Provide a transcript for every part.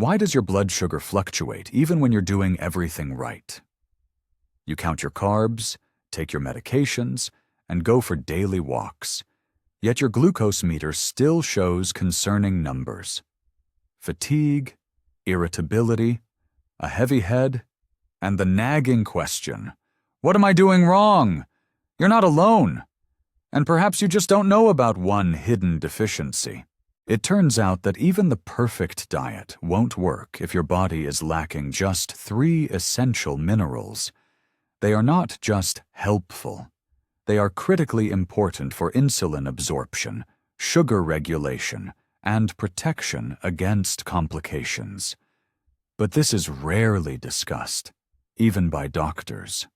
Why does your blood sugar fluctuate even when you're doing everything right? You count your carbs, take your medications, and go for daily walks, yet your glucose meter still shows concerning numbers. Fatigue, irritability, a heavy head, and the nagging question, "What am I doing wrong?" You're not alone. And perhaps you just don't know about one hidden deficiency. It turns out that even the perfect diet won't work if your body is lacking just 3 essential minerals. They are not just helpful. They are critically important for insulin absorption, sugar regulation, and protection against complications. But this is rarely discussed, even by doctors.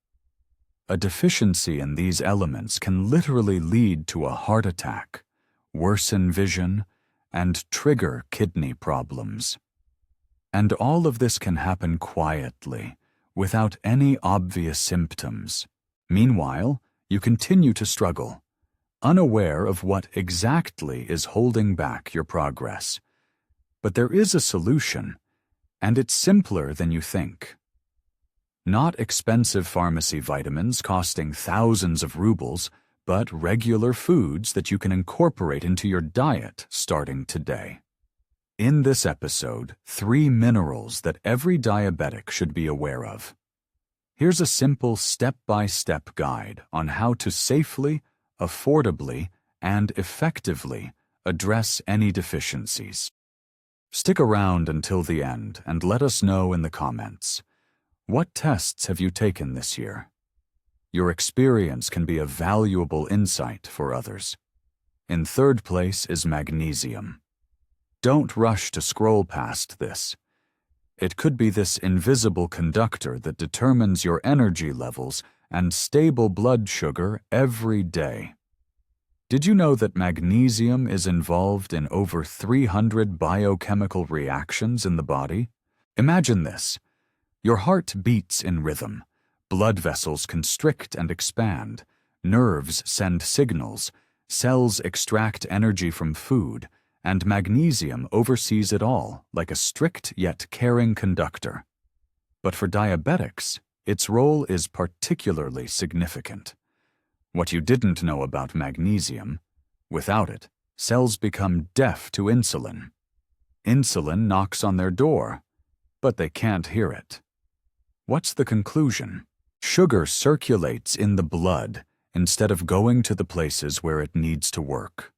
A deficiency in these elements can literally lead to a heart attack, worsen vision, and trigger kidney problems. And all of this can happen quietly, without any obvious symptoms. Meanwhile, you continue to struggle, unaware of what exactly is holding back your progress. But there is a solution, and it's simpler than you think. Not expensive pharmacy vitamins costing thousands of rubles, but regular foods that you can incorporate into your diet starting today. In this episode, 3 minerals that every diabetic should be aware of. Here's a simple step-by-step guide on how to safely, affordably, and effectively address any deficiencies. Stick around until the end and let us know in the comments. What tests have you taken this year? Your experience can be a valuable insight for others. In third place is magnesium. Don't rush to scroll past this. It could be this invisible conductor that determines your energy levels and stable blood sugar every day. Did you know that magnesium is involved in over 300 biochemical reactions in the body? Imagine this. Your heart beats in rhythm. Blood vessels constrict and expand. Nerves send signals. Cells extract energy from food. And magnesium oversees it all, like a strict yet caring conductor. But for diabetics, its role is particularly significant. What you didn't know about magnesium: without it, cells become deaf to insulin. Insulin knocks on their door, but they can't hear it. What's the conclusion? Sugar circulates in the blood instead of going to the places where it needs to work.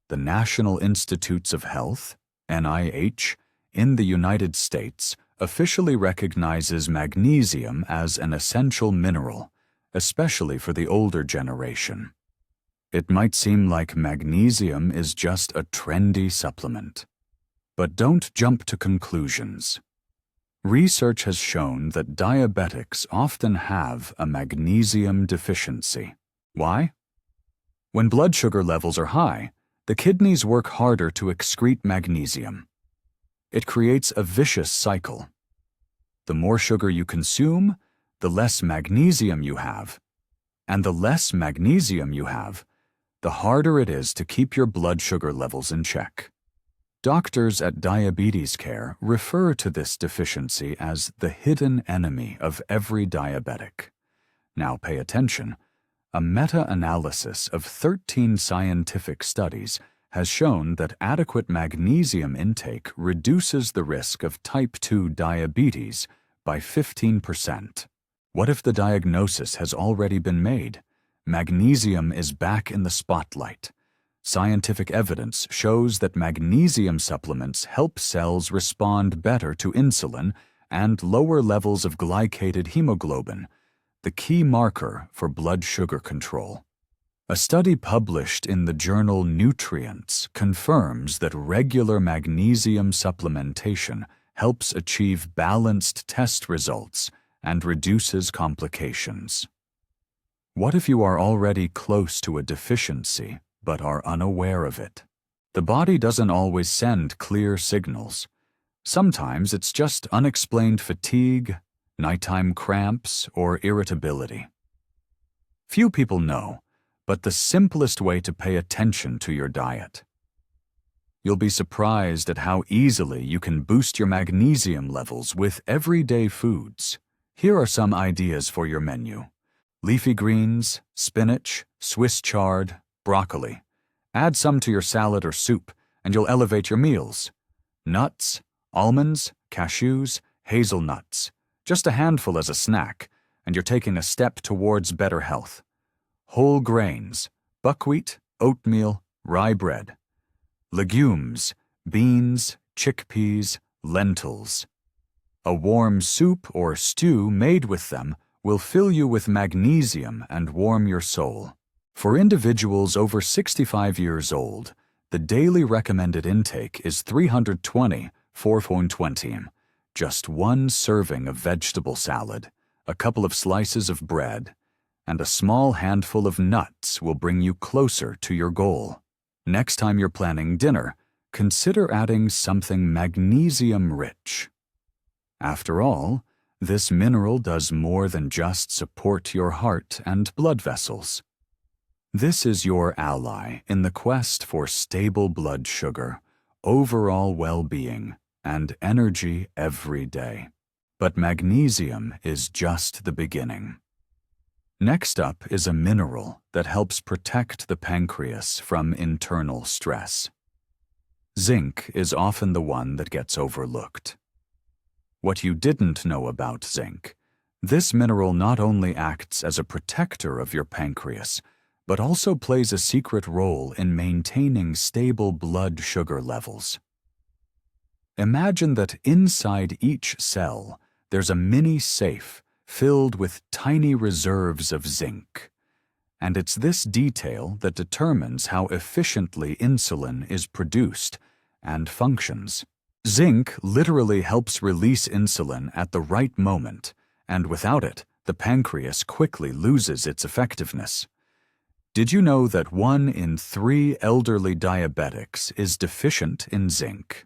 The National Institutes of Health, NIH, in the United States officially recognizes magnesium as an essential mineral, especially for the older generation. It might seem like magnesium is just a trendy supplement. But don't jump to conclusions. Research has shown that diabetics often have a magnesium deficiency. Why? When blood sugar levels are high, the kidneys work harder to excrete magnesium. It creates a vicious cycle. The more sugar you consume, the less magnesium you have. And the less magnesium you have, the harder it is to keep your blood sugar levels in check. Doctors at Diabetes Care refer to this deficiency as the hidden enemy of every diabetic. Now pay attention. A meta-analysis of 13 scientific studies has shown that adequate magnesium intake reduces the risk of type 2 diabetes by 15%. What if the diagnosis has already been made? Magnesium is back in the spotlight. Scientific evidence shows that magnesium supplements help cells respond better to insulin and lower levels of glycated hemoglobin, the key marker for blood sugar control. A study published in the journal Nutrients confirms that regular magnesium supplementation helps achieve balanced test results and reduces complications. What if you are already close to a deficiency but are unaware of it? The body doesn't always send clear signals. Sometimes it's just unexplained fatigue, nighttime cramps, or irritability. Few people know, but the simplest way to pay attention to your diet. You'll be surprised at how easily you can boost your magnesium levels with everyday foods. Here are some ideas for your menu. Leafy greens, spinach, Swiss chard, broccoli. Add some to your salad or soup, and you'll elevate your meals. Nuts, almonds, cashews, hazelnuts. Just a handful as a snack, and you're taking a step towards better health. Whole grains, buckwheat, oatmeal, rye bread. Legumes, beans, chickpeas, lentils. A warm soup or stew made with them will fill you with magnesium and warm your soul. For individuals over 65 years old, the daily recommended intake is 320 just one serving of vegetable salad, a couple of slices of bread, and a small handful of nuts will bring you closer to your goal. Next time you're planning dinner, consider adding something magnesium-rich. After all, this mineral does more than just support your heart and blood vessels. This is your ally in the quest for stable blood sugar, overall well-being, and energy every day. But magnesium is just the beginning. Next up is a mineral that helps protect the pancreas from internal stress. Zinc is often the one that gets overlooked. What you didn't know about zinc: this mineral not only acts as a protector of your pancreas, but also plays a secret role in maintaining stable blood sugar levels. Imagine that inside each cell, there's a mini safe filled with tiny reserves of zinc. And it's this detail that determines how efficiently insulin is produced and functions. Zinc literally helps release insulin at the right moment, and without it, the pancreas quickly loses its effectiveness. Did you know that 1 in 3 elderly diabetics is deficient in zinc?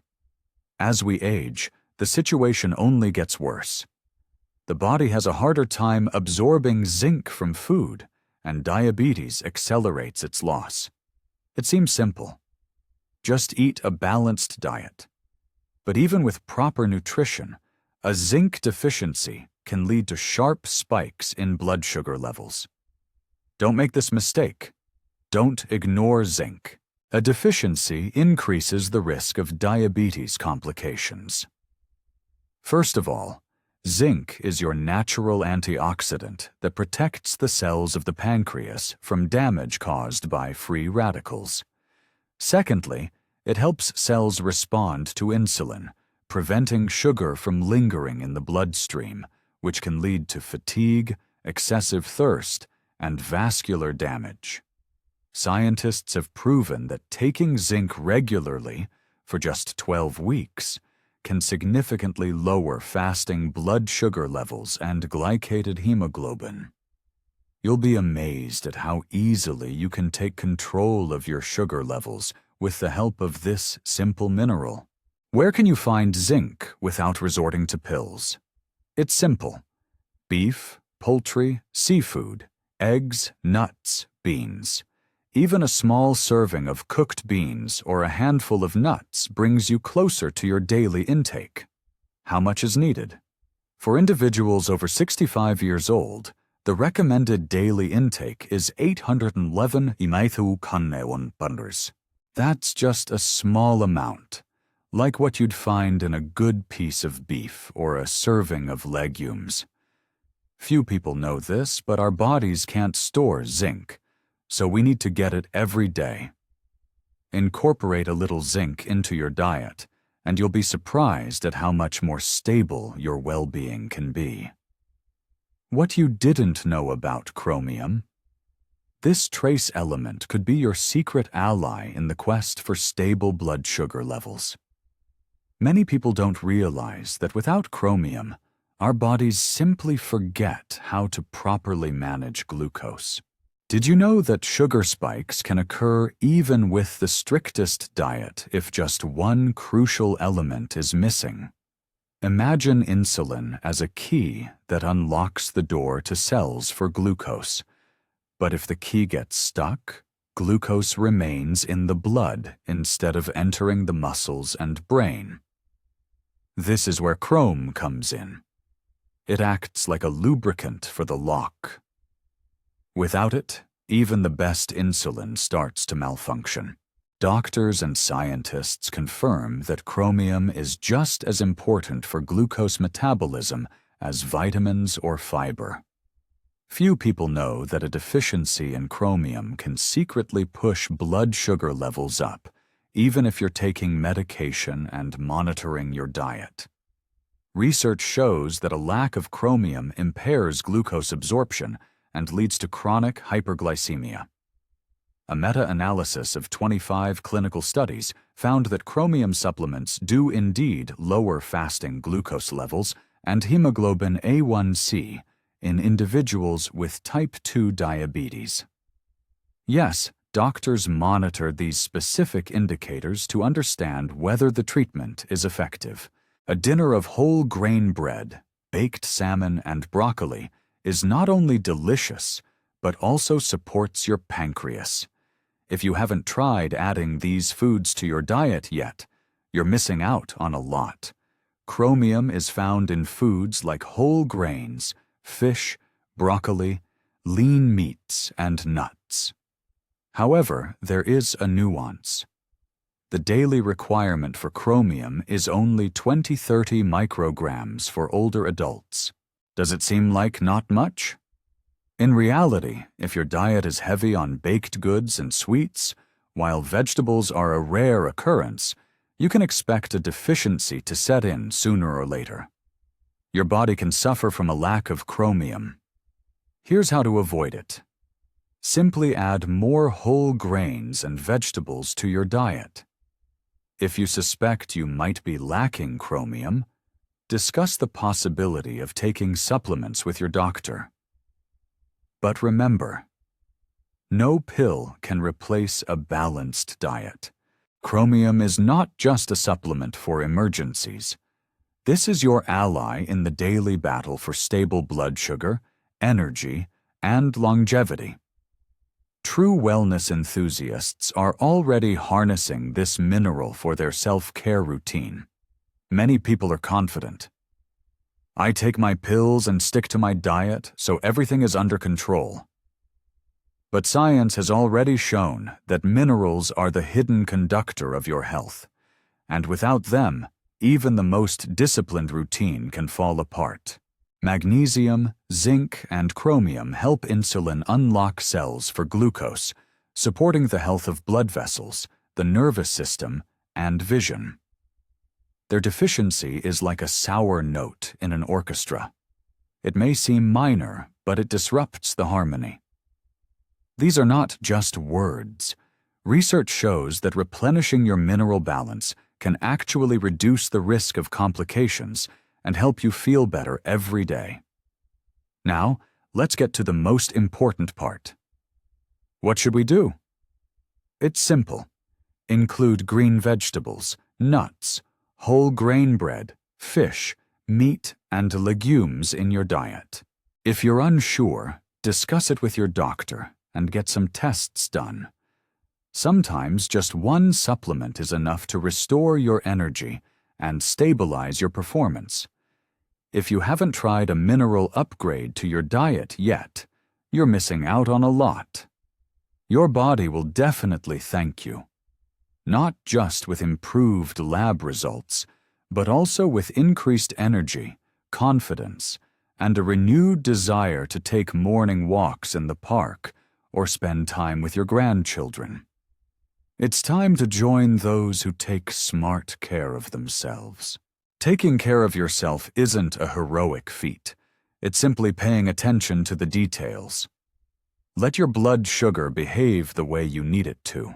As we age, the situation only gets worse. The body has a harder time absorbing zinc from food, and diabetes accelerates its loss. It seems simple. Just eat a balanced diet. But even with proper nutrition, a zinc deficiency can lead to sharp spikes in blood sugar levels. Don't make this mistake. Don't ignore zinc. A deficiency increases the risk of diabetes complications. First of all, zinc is your natural antioxidant that protects the cells of the pancreas from damage caused by free radicals. Secondly, it helps cells respond to insulin, preventing sugar from lingering in the bloodstream, which can lead to fatigue, excessive thirst, and vascular damage. Scientists have proven that taking zinc regularly, for just 12 weeks, can significantly lower fasting blood sugar levels and glycated hemoglobin. You'll be amazed at how easily you can take control of your sugar levels with the help of this simple mineral. Where can you find zinc without resorting to pills? It's simple. Beef, poultry, seafood, eggs, nuts, beans. Even a small serving of cooked beans or a handful of nuts brings you closer to your daily intake. How much is needed? For individuals over 65 years old, the recommended daily intake is 811 ml. That's just a small amount, like what you'd find in a good piece of beef or a serving of legumes. Few people know this, but our bodies can't store zinc, so we need to get it every day. Incorporate a little zinc into your diet, and you'll be surprised at how much more stable your well-being can be. What you didn't know about chromium: this trace element could be your secret ally in the quest for stable blood sugar levels. Many people don't realize that without chromium, our bodies simply forget how to properly manage glucose. Did you know that sugar spikes can occur even with the strictest diet if just one crucial element is missing? Imagine insulin as a key that unlocks the door to cells for glucose. But if the key gets stuck, glucose remains in the blood instead of entering the muscles and brain. This is where chrome comes in. It acts like a lubricant for the lock. Without it, even the best insulin starts to malfunction. Doctors and scientists confirm that chromium is just as important for glucose metabolism as vitamins or fiber. Few people know that a deficiency in chromium can secretly push blood sugar levels up, even if you're taking medication and monitoring your diet. Research shows that a lack of chromium impairs glucose absorption and leads to chronic hyperglycemia. A meta-analysis of 25 clinical studies found that chromium supplements do indeed lower fasting glucose levels and hemoglobin A1C in individuals with type 2 diabetes. Yes, doctors monitor these specific indicators to understand whether the treatment is effective. A dinner of whole grain bread, baked salmon, and broccoli is not only delicious, but also supports your pancreas. If you haven't tried adding these foods to your diet yet, you're missing out on a lot. Chromium is found in foods like whole grains, fish, broccoli, lean meats, and nuts. However, there is a nuance. The daily requirement for chromium is only 20–30 micrograms for older adults. Does it seem like not much? In reality, if your diet is heavy on baked goods and sweets, while vegetables are a rare occurrence, you can expect a deficiency to set in sooner or later. Your body can suffer from a lack of chromium. Here's how to avoid it. Simply add more whole grains and vegetables to your diet. If you suspect you might be lacking chromium, discuss the possibility of taking supplements with your doctor. But remember, no pill can replace a balanced diet. Chromium is not just a supplement for emergencies. This is your ally in the daily battle for stable blood sugar, energy, and longevity. True wellness enthusiasts are already harnessing this mineral for their self-care routine. Many people are confident. I take my pills and stick to my diet, so everything is under control. But science has already shown that minerals are the hidden conductor of your health, and without them, even the most disciplined routine can fall apart. Magnesium, zinc, and chromium help insulin unlock cells for glucose, supporting the health of blood vessels, the nervous system, and vision. Their deficiency is like a sour note in an orchestra. It may seem minor, but it disrupts the harmony. These are not just words. Research shows that replenishing your mineral balance can actually reduce the risk of complications and help you feel better every day. Now, let's get to the most important part. What should we do? It's simple. Include green vegetables, nuts, whole grain bread, fish, meat, and legumes in your diet. If you're unsure, discuss it with your doctor and get some tests done. Sometimes just one supplement is enough to restore your energy and stabilize your performance. If you haven't tried a mineral upgrade to your diet yet, you're missing out on a lot. Your body will definitely thank you. Not just with improved lab results, but also with increased energy, confidence, and a renewed desire to take morning walks in the park or spend time with your grandchildren. It's time to join those who take smart care of themselves. Taking care of yourself isn't a heroic feat. It's simply paying attention to the details. Let your blood sugar behave the way you need it to.